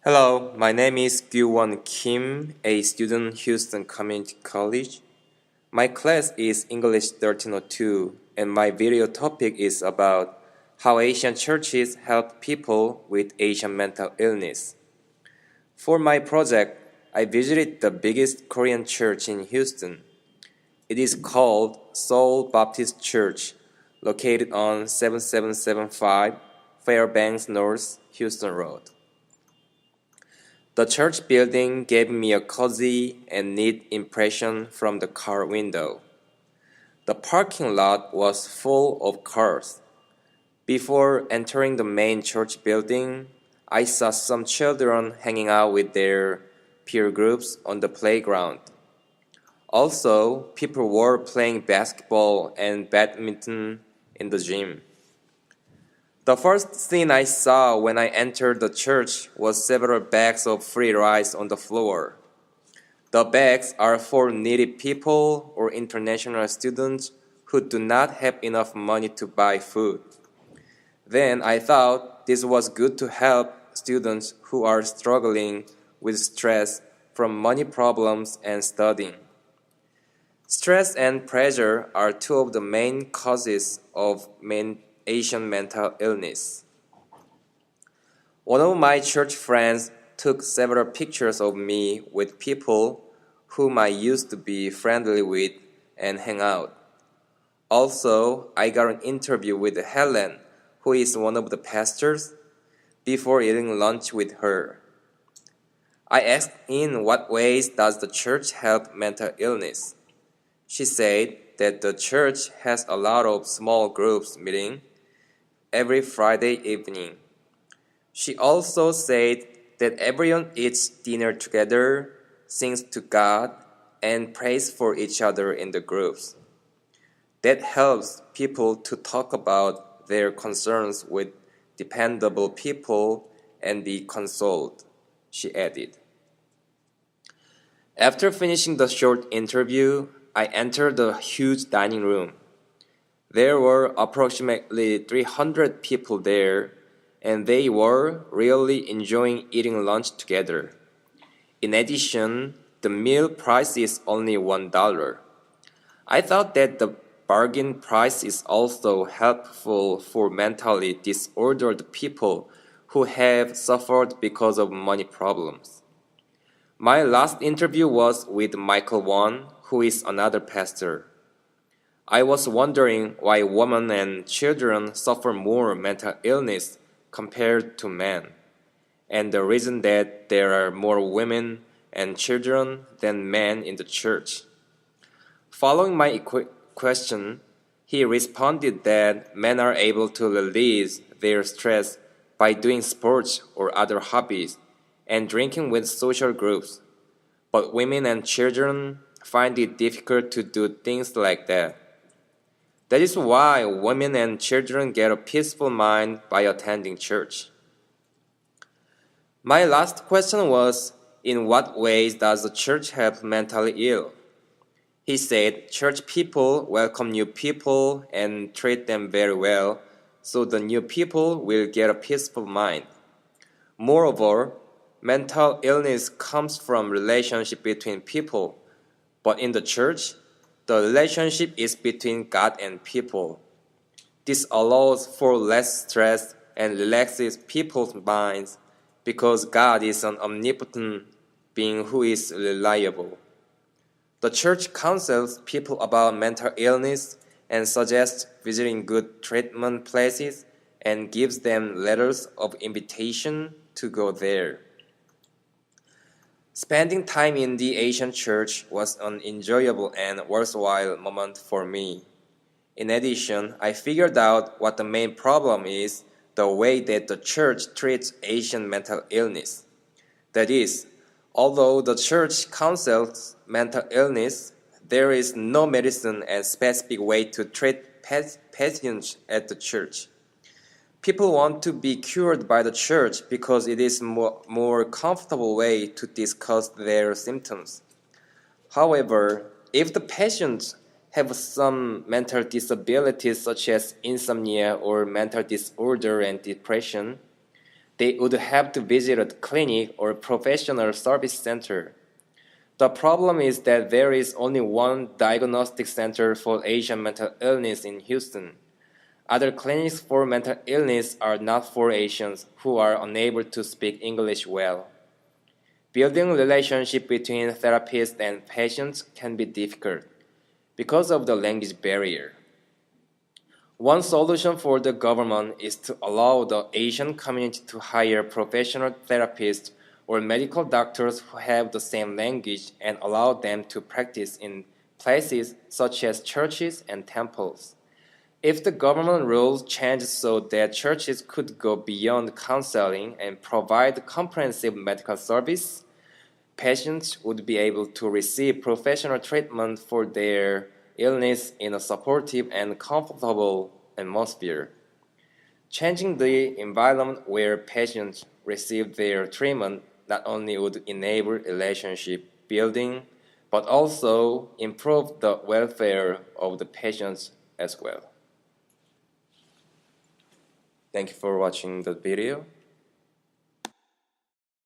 Hello, my name is Gyuwon Kim, a student Houston Community College. My class is English 1302, and my video topic is about how Asian churches help people with Asian mental illness. For my project, I visited the biggest Korean church in Houston. It is called Seoul Baptist Church, located on 7775 Fairbanks North, Houston Road. The church building gave me a cozy and neat impression from the car window. The parking lot was full of cars. Before entering the main church building, I saw some children hanging out with their peer groups on the playground. Also, people were playing basketball and badminton in the gym. The first thing I saw when I entered the church was several bags of free rice on the floor. The bags are for needy people or international students who do not have enough money to buy food. Then I thought this was good to help students who are struggling with stress from money problems and studying. Stress and pressure are two of the main causes of Asian mental illness. One of my church friends took several pictures of me with people whom I used to be friendly with and hang out. Also, I got an interview with Helen, who is one of the pastors, before eating lunch with her. I asked in what ways does the church help mental illness. She said that the church has a lot of small groups meeting every Friday evening. She also said that everyone eats dinner together, sings to God, and prays for each other in the groups. That helps people to talk about their concerns with dependable people and be consoled, she added. After finishing the short interview, I entered the huge dining room. There were approximately 300 people there, and they were really enjoying eating lunch together. In addition, the meal price is only $1. I thought that the bargain price is also helpful for mentally disordered people who have suffered because of money problems. My last interview was with Michael Won, who is another pastor. I was wondering why women and children suffer more mental illness compared to men, and the reason that there are more women and children than men in the church. Following my question, he responded that men are able to release their stress by doing sports or other hobbies and drinking with social groups, but women and children find it difficult to do things like that. That is why women and children get a peaceful mind by attending church. My last question was, in what ways does the church help mentally ill? He said church people welcome new people and treat them very well, so the new people will get a peaceful mind. Moreover, mental illness comes from relationship between people, but in the church, the relationship is between God and people. This allows for less stress and relaxes people's minds because God is an omnipotent being who is reliable. The church counsels people about mental illness and suggests visiting good treatment places and gives them letters of invitation to go there. Spending time in the Asian church was an enjoyable and worthwhile moment for me. In addition, I figured out what the main problem is, the way that the church treats Asian mental illness. That is, although the church counsels mental illness, there is no medicine and specific way to treat patients at the church. People want to be cured by the church because it is a more comfortable way to discuss their symptoms. However, if the patients have some mental disabilities such as insomnia or mental disorder and depression, they would have to visit a clinic or professional service center. The problem is that there is only one diagnostic center for Asian mental illness in Houston. Other clinics for mental illness are not for Asians who are unable to speak English well. Building relationship between therapists and patients can be difficult because of the language barrier. One solution for the government is to allow the Asian community to hire professional therapists or medical doctors who have the same language and allow them to practice in places such as churches and temples. If the government rules change so that churches could go beyond counseling and provide comprehensive medical service, patients would be able to receive professional treatment for their illness in a supportive and comfortable atmosphere. Changing the environment where patients receive their treatment not only would enable relationship building, but also improve the welfare of the patients as well. Thank you for watching the video.